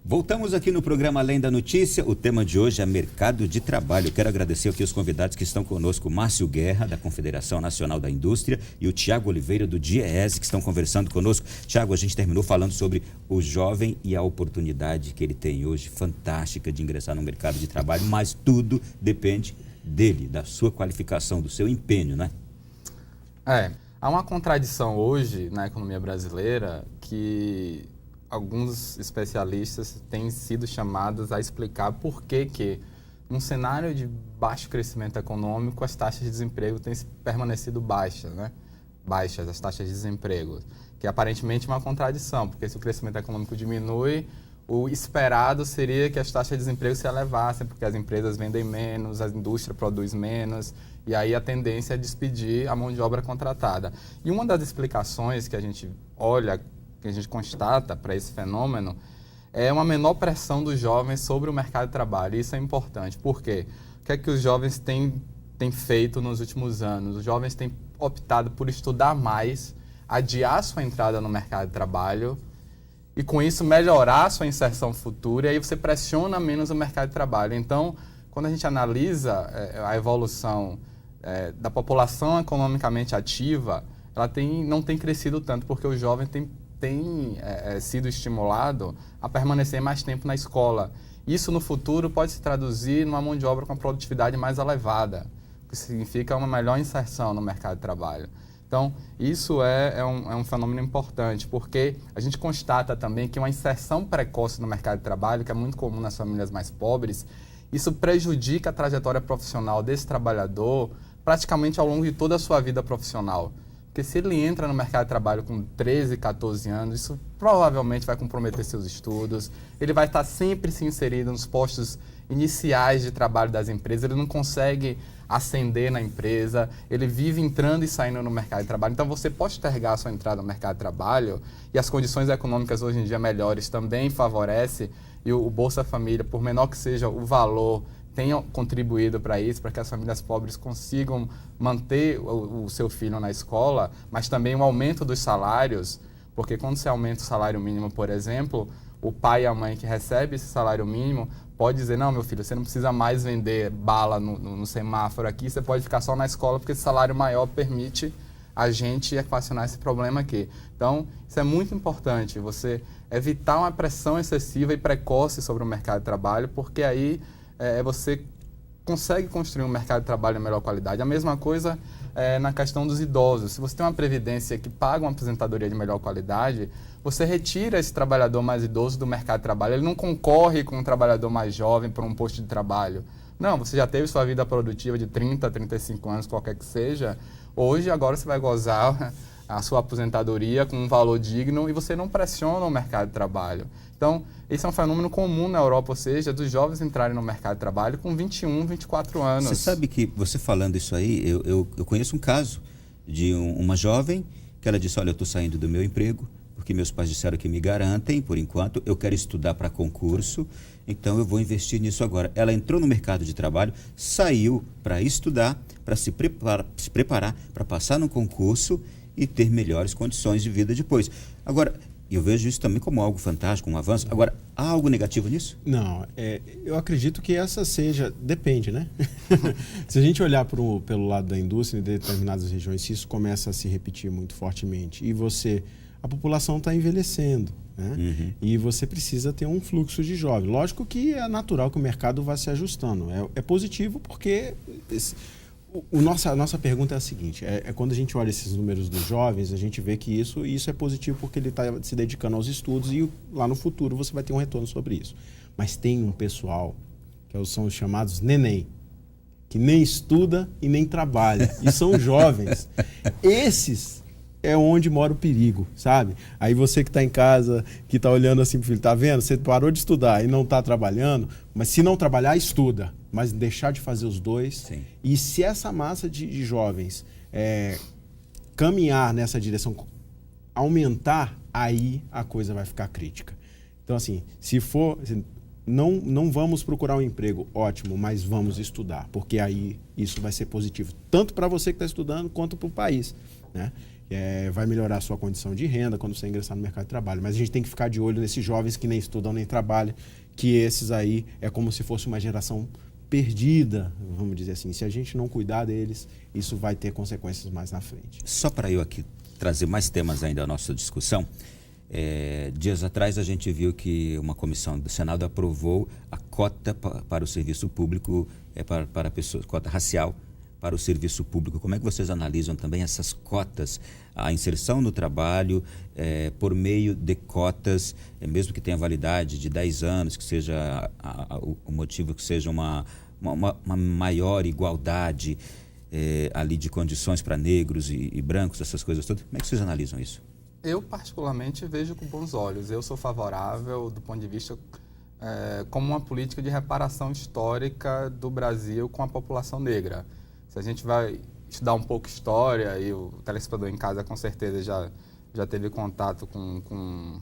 Voltamos aqui no programa Além da Notícia. O tema de hoje é mercado de trabalho. Eu quero agradecer aqui os convidados que estão conosco, Márcio Guerra, da Confederação Nacional da Indústria, e o Tiago Oliveira, do DIEESE, que estão conversando conosco. Tiago, a gente terminou falando sobre o jovem e a oportunidade que ele tem hoje, fantástica, de ingressar no mercado de trabalho, mas tudo depende dele, da sua qualificação, do seu empenho, né? Há uma contradição hoje na economia brasileira que alguns especialistas têm sido chamados a explicar por que, num cenário de baixo crescimento econômico, as taxas de desemprego têm permanecido baixas, né? Baixas, as taxas de desemprego, que aparentemente é uma contradição, porque se o crescimento econômico diminui, o esperado seria que as taxas de desemprego se elevassem, porque as empresas vendem menos, a indústria produz menos, e aí a tendência é despedir a mão de obra contratada. E uma das explicações que a gente olha, que a gente constata para esse fenômeno, é uma menor pressão dos jovens sobre o mercado de trabalho. Isso é importante. Por quê? O que é que os jovens têm feito nos últimos anos? Os jovens têm optado por estudar mais, adiar sua entrada no mercado de trabalho e, com isso, melhorar a sua inserção futura, e aí você pressiona menos o mercado de trabalho. Então, quando a gente analisa a evolução da população economicamente ativa, ela não tem crescido tanto, porque o jovem tem sido estimulado a permanecer mais tempo na escola. Isso, no futuro, pode se traduzir numa mão de obra com uma produtividade mais elevada, o que significa uma melhor inserção no mercado de trabalho. Então, isso é um fenômeno importante, porque a gente constata também que uma inserção precoce no mercado de trabalho, que é muito comum nas famílias mais pobres, isso prejudica a trajetória profissional desse trabalhador praticamente ao longo de toda a sua vida profissional. Porque se ele entra no mercado de trabalho com 13, 14 anos, isso provavelmente vai comprometer seus estudos, ele vai estar sempre se inserido nos postos iniciais de trabalho das empresas, ele não consegue ascender na empresa, ele vive entrando e saindo no mercado de trabalho. Então, você postergar a sua entrada no mercado de trabalho, e as condições econômicas hoje em dia melhores também favorecem, e o Bolsa Família, por menor que seja o valor, tenha contribuído para isso, para que as famílias pobres consigam manter o seu filho na escola, mas também o aumento dos salários, porque quando você aumenta o salário mínimo, por exemplo, o pai e a mãe que recebem esse salário mínimo pode dizer, não, meu filho, você não precisa mais vender bala no semáforo aqui, você pode ficar só na escola, porque esse salário maior permite a gente equacionar esse problema aqui. Então, isso é muito importante, você evitar uma pressão excessiva e precoce sobre o mercado de trabalho, porque aí você consegue construir um mercado de trabalho de melhor qualidade. A mesma coisa na questão dos idosos. Se você tem uma previdência que paga uma aposentadoria de melhor qualidade, você retira esse trabalhador mais idoso do mercado de trabalho. Ele não concorre com um trabalhador mais jovem para um posto de trabalho. Não, você já teve sua vida produtiva de 30, 35 anos, qualquer que seja. Hoje, agora você vai gozar a sua aposentadoria com um valor digno e você não pressiona o mercado de trabalho. Então, esse é um fenômeno comum na Europa, ou seja, dos jovens entrarem no mercado de trabalho com 21, 24 anos. Você sabe que, você falando isso aí, eu conheço um caso de uma jovem que ela disse, olha, eu estou saindo do meu emprego porque meus pais disseram que me garantem, por enquanto, eu quero estudar para concurso, então eu vou investir nisso agora. Ela entrou no mercado de trabalho, saiu para estudar, para se preparar para passar no concurso e ter melhores condições de vida depois. Agora, eu vejo isso também como algo fantástico, um avanço. Agora, há algo negativo nisso? Não, eu acredito que essa seja... Depende, né? Se a gente olhar pelo lado da indústria, em determinadas regiões, se isso começa a se repetir muito fortemente e a população está envelhecendo, né? Uhum. E você precisa ter um fluxo de jovens. Lógico que é natural que o mercado vá se ajustando. É positivo porque... A nossa pergunta é a seguinte, quando a gente olha esses números dos jovens, a gente vê que isso é positivo porque ele está se dedicando aos estudos e lá no futuro você vai ter um retorno sobre isso. Mas tem um pessoal, que são os chamados neném, que nem estuda e nem trabalha, e são jovens. Esses é onde mora o perigo, sabe? Aí você que está em casa, que está olhando assim pro filho, tá vendo? Você parou de estudar e não está trabalhando, mas se não trabalhar, estuda. Mas deixar de fazer os dois. Sim. E se essa massa de jovens caminhar nessa direção, aumentar, aí a coisa vai ficar crítica. Então, assim, se for... Não vamos procurar um emprego, ótimo, mas vamos estudar, porque aí isso vai ser positivo, tanto para você que está estudando, quanto para o país, né? vai melhorar a sua condição de renda quando você ingressar no mercado de trabalho. Mas a gente tem que ficar de olho nesses jovens que nem estudam nem trabalham, que esses aí é como se fosse uma geração perdida, vamos dizer assim. Se a gente não cuidar deles, isso vai ter consequências mais na frente. Só para eu aqui trazer mais temas ainda à nossa discussão, dias atrás a gente viu que uma comissão do Senado aprovou a cota para o serviço público, para pessoas, cota racial para o serviço público. Como é que vocês analisam também essas cotas, a inserção no trabalho por meio de cotas, mesmo que tenha validade de 10 anos, que seja o motivo que seja uma maior igualdade ali de condições para negros e brancos, essas coisas todas? Como é que vocês analisam isso? Eu, particularmente, vejo com bons olhos. Eu sou favorável do ponto de vista como uma política de reparação histórica do Brasil com a população negra. Se a gente vai estudar um pouco história, e o telespectador em casa com certeza já teve contato com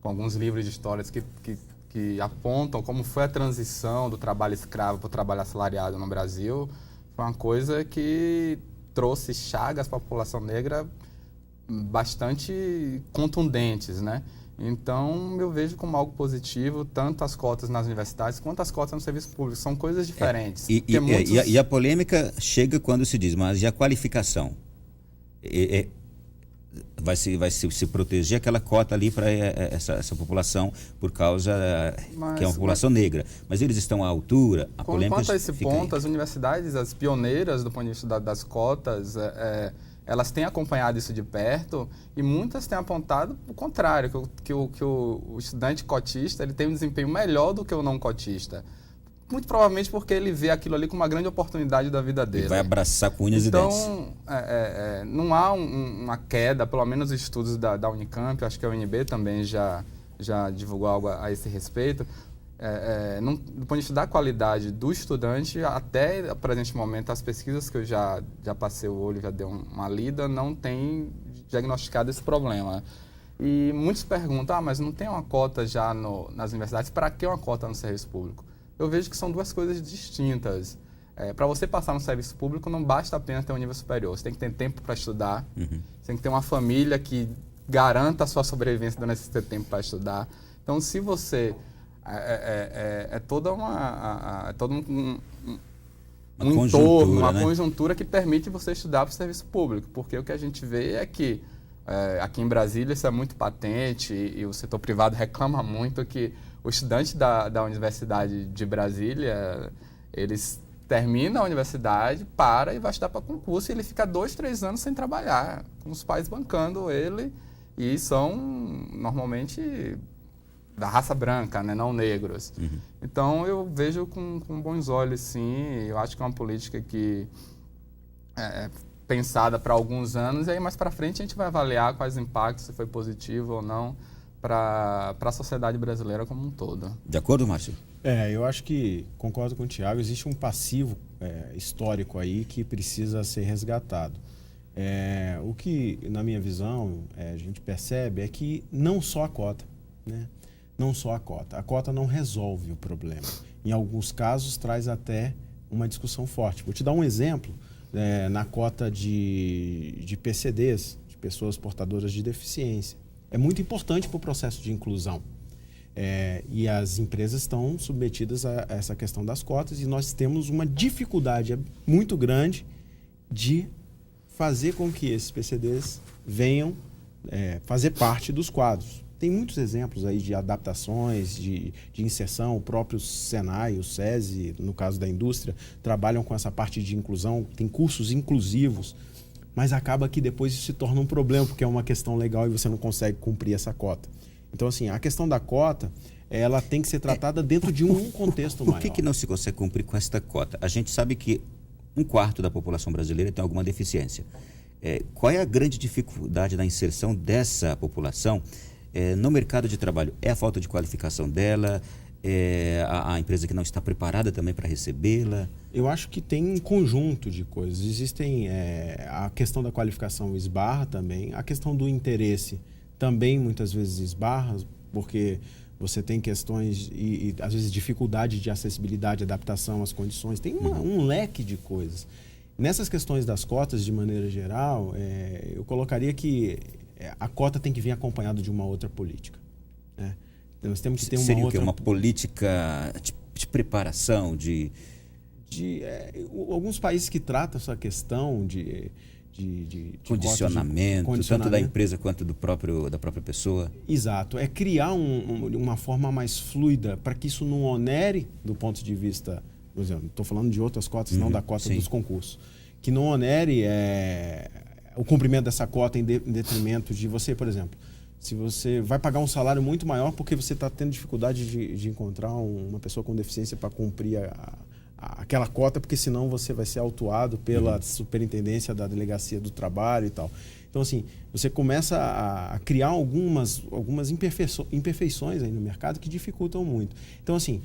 alguns livros de histórias que apontam como foi a transição do trabalho escravo para o trabalho assalariado no Brasil, foi uma coisa que trouxe chagas para a população negra bastante contundentes, né? Então, eu vejo como algo positivo tanto as cotas nas universidades quanto as cotas no serviço público. São coisas diferentes. E a polêmica chega quando se diz, mas e a qualificação? Vai se proteger aquela cota ali para essa população por causa que é uma população negra. Mas eles estão à altura? A polêmica quanto a esse ponto, aí. as universidades, as pioneiras do ponto de vista das cotas, elas têm acompanhado isso de perto e muitas têm apontado o contrário, que o estudante cotista ele tem um desempenho melhor do que o não cotista. Muito provavelmente porque ele vê aquilo ali como uma grande oportunidade da vida dele. E vai abraçar com unhas e dentes. Então, não há uma queda, pelo menos os estudos da Unicamp, acho que a UNB também já divulgou algo a esse respeito. Do ponto de vista da qualidade do estudante, até o presente momento, as pesquisas que eu já passei o olho, já dei uma lida, não tem diagnosticado esse problema. E muitos perguntam, mas não tem uma cota já nas universidades, para que uma cota no serviço público? Eu vejo que são duas coisas distintas. Para você passar no serviço público, não basta apenas ter um nível superior, você tem que ter tempo para estudar, você tem que ter uma família que garanta a sua sobrevivência durante esse tempo para estudar. Então, se você... toda um entorno, uma conjuntura que permite você estudar para o serviço público, porque o que a gente vê é que aqui em Brasília isso é muito patente e o setor privado reclama muito que o estudante da Universidade de Brasília, eles terminam a universidade, para e vai estudar para concurso e ele fica 2, 3 anos sem trabalhar, com os pais bancando ele, e são normalmente da raça branca, né, não negros. Então, eu vejo com bons olhos, sim. Eu acho que é uma política que é pensada para alguns anos, e aí mais para frente a gente vai avaliar quais impactos, se foi positivo ou não, para a sociedade brasileira como um todo. De acordo, Márcio? Eu acho que, concordo com o Thiago, existe um passivo histórico aí que precisa ser resgatado. O que, na minha visão, a gente percebe é que não só a cota, né? Não só a cota não resolve o problema. Em alguns casos, traz até uma discussão forte. Vou te dar um exemplo, na cota de PCDs, de pessoas portadoras de deficiência. É muito importante para o processo de inclusão. E as empresas estão submetidas a essa questão das cotas e nós temos uma dificuldade muito grande de fazer com que esses PCDs venham fazer parte dos quadros. Tem muitos exemplos aí de adaptações, de inserção. O próprio Senai, o SESI, no caso da indústria, trabalham com essa parte de inclusão, tem cursos inclusivos, mas acaba que depois isso se torna um problema, porque é uma questão legal e você não consegue cumprir essa cota. Então, assim, a questão da cota, ela tem que ser tratada dentro de um contexto maior. Por que não se consegue cumprir com esta cota? A gente sabe que 1/4 da população brasileira tem alguma deficiência. Qual é a grande dificuldade da inserção dessa população no mercado de trabalho? É a falta de qualificação dela? A empresa que não está preparada também para recebê-la? Eu acho que tem um conjunto de coisas. Existem a questão da qualificação esbarra também, a questão do interesse também muitas vezes esbarra, porque você tem questões e às vezes dificuldade de acessibilidade, adaptação às condições, tem um leque de coisas. Nessas questões das cotas, de maneira geral, eu colocaria que a cota tem que vir acompanhada de uma outra política, né? Nós temos que ter uma Seria outra... uma política de preparação, alguns países que tratam essa questão de condicionamento, cotas tanto da empresa quanto da própria pessoa. Exato. É criar uma forma mais fluida para que isso não onere do ponto de vista... Por exemplo, estou falando de outras cotas, não da cota dos concursos. Que não onere o cumprimento dessa cota em detrimento de você, por exemplo. Se você vai pagar um salário muito maior porque você está tendo dificuldade de encontrar uma pessoa com deficiência para cumprir aquela cota, porque senão você vai ser autuado pela superintendência da delegacia do trabalho e tal. Então, assim, você começa a criar algumas imperfeições aí no mercado que dificultam muito. Então, assim,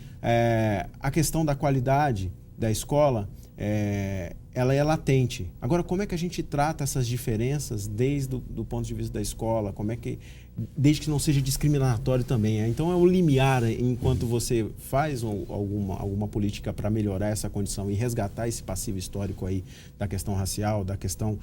a questão da qualidade da escola, ela é latente. Agora, como é que a gente trata essas diferenças desde do ponto de vista da escola? Desde que não seja discriminatório também. Então, é o limiar, enquanto você faz alguma política para melhorar essa condição e resgatar esse passivo histórico aí da questão racial, da questão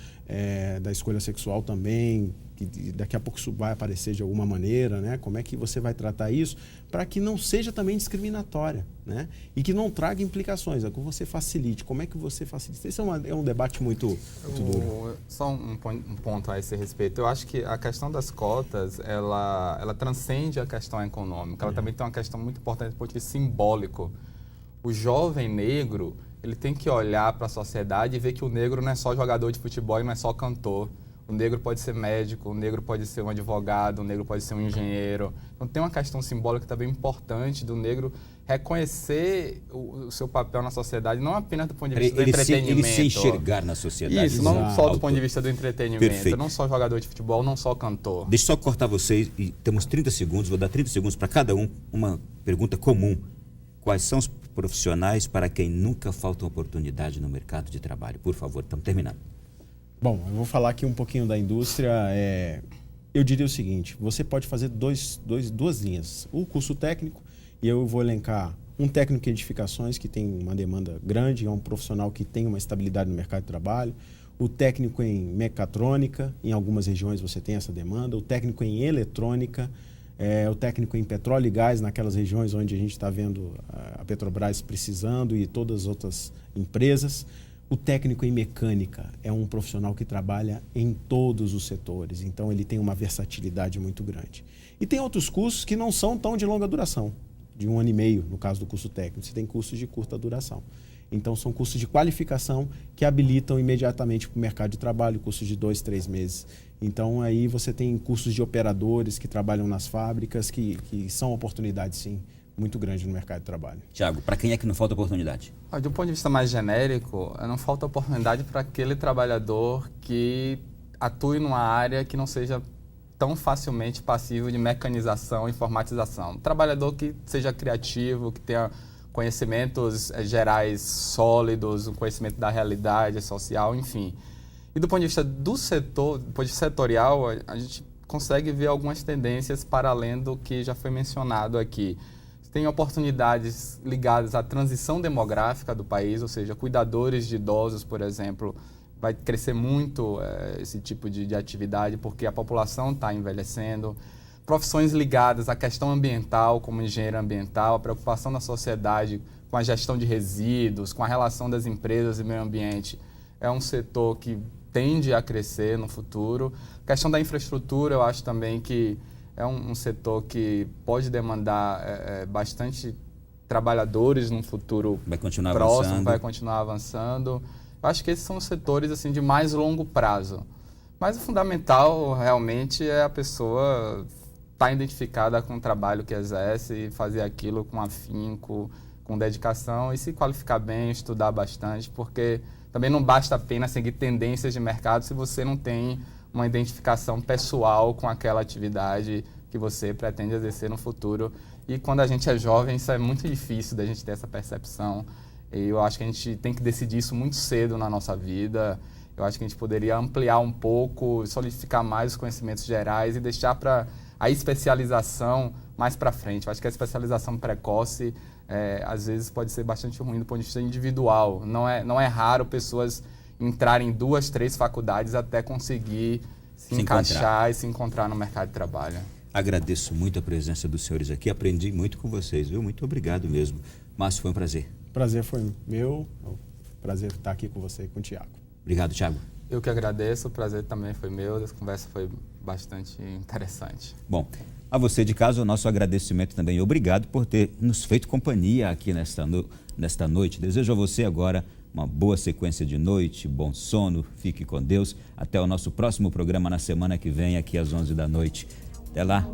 da escolha sexual também, que daqui a pouco isso vai aparecer de alguma maneira, né? Como é que você vai tratar isso para que não seja também discriminatória, né? E que não traga implicações, que você facilite. Como é que você facilita? Esse é um debate muito duro. Só um ponto a esse respeito. Eu acho que a questão das cotas, ela transcende a questão econômica. Ela também tem uma questão muito importante do ponto de vista simbólico. O jovem negro, ele tem que olhar para a sociedade e ver que o negro não é só jogador de futebol e não é só cantor. O negro pode ser médico, o negro pode ser um advogado, o negro pode ser um engenheiro. Então tem uma questão simbólica também importante do negro reconhecer o seu papel na sociedade, não apenas do ponto de vista do entretenimento. Ele se enxergar na sociedade. Isso, não só do ponto de vista do entretenimento, Perfeito. Não só jogador de futebol, não só cantor. Deixa eu só cortar vocês, e temos 30 segundos, vou dar 30 segundos para cada um, uma pergunta comum. Quais são os profissionais para quem nunca falta oportunidade no mercado de trabalho? Por favor, estamos terminando. Bom, eu vou falar aqui um pouquinho da indústria. Eu diria o seguinte, você pode fazer duas linhas. O curso técnico, e eu vou elencar um técnico em edificações, que tem uma demanda grande, é um profissional que tem uma estabilidade no mercado de trabalho. O técnico em mecatrônica, em algumas regiões você tem essa demanda. O técnico em eletrônica, o técnico em petróleo e gás, naquelas regiões onde a gente está vendo a Petrobras precisando e todas as outras empresas. O técnico em mecânica é um profissional que trabalha em todos os setores, então ele tem uma versatilidade muito grande. E tem outros cursos que não são tão de longa duração, de 1 ano e meio, no caso do curso técnico. Você tem cursos de curta duração. Então, são cursos de qualificação que habilitam imediatamente para o mercado de trabalho, cursos de 2, 3 meses. Então, aí você tem cursos de operadores que trabalham nas fábricas, que são oportunidades, sim, muito grande no mercado de trabalho. Tiago, para quem é que não falta oportunidade? De um ponto de vista mais genérico, não falta oportunidade para aquele trabalhador que atue numa área que não seja tão facilmente passivo de mecanização e informatização. Um trabalhador que seja criativo, que tenha conhecimentos gerais sólidos, um conhecimento da realidade social, enfim. E do ponto de vista do setor, do ponto de vista setorial, a gente consegue ver algumas tendências para além do que já foi mencionado aqui. Tem oportunidades ligadas à transição demográfica do país, ou seja, cuidadores de idosos, por exemplo, vai crescer muito esse tipo de atividade porque a população está envelhecendo. Profissões ligadas à questão ambiental, como engenheiro ambiental, a preocupação da sociedade com a gestão de resíduos, com a relação das empresas e meio ambiente, é um setor que tende a crescer no futuro. A questão da infraestrutura, eu acho também que é um setor que pode demandar bastante trabalhadores num futuro próximo, vai continuar avançando. Eu acho que esses são os setores assim, de mais longo prazo. Mas o fundamental realmente é a pessoa estar identificada com o trabalho que exerce e fazer aquilo com afinco, com dedicação e se qualificar bem, estudar bastante, porque também não basta apenas seguir tendências de mercado se você não tem uma identificação pessoal com aquela atividade que você pretende exercer no futuro. E quando a gente é jovem, isso é muito difícil da gente ter essa percepção. E eu acho que a gente tem que decidir isso muito cedo na nossa vida. Eu acho que a gente poderia ampliar um pouco, solidificar mais os conhecimentos gerais e deixar para a especialização mais para frente. Eu acho que a especialização precoce, às vezes, pode ser bastante ruim do ponto de vista individual. Não é raro pessoas entrar em 2, 3 faculdades até conseguir se encaixar e se encontrar no mercado de trabalho. Agradeço muito a presença dos senhores aqui, aprendi muito com vocês, viu? Muito obrigado mesmo. Márcio, foi um prazer. Prazer foi meu, prazer estar aqui com você e com o Tiago. Obrigado, Tiago. Eu que agradeço, o prazer também foi meu, a conversa foi bastante interessante. Bom, a você de casa, o nosso agradecimento também. Obrigado por ter nos feito companhia aqui nesta noite. Desejo a você agora uma boa sequência de noite, bom sono, fique com Deus. Até o nosso próximo programa na semana que vem, aqui às 11 da noite. Até lá.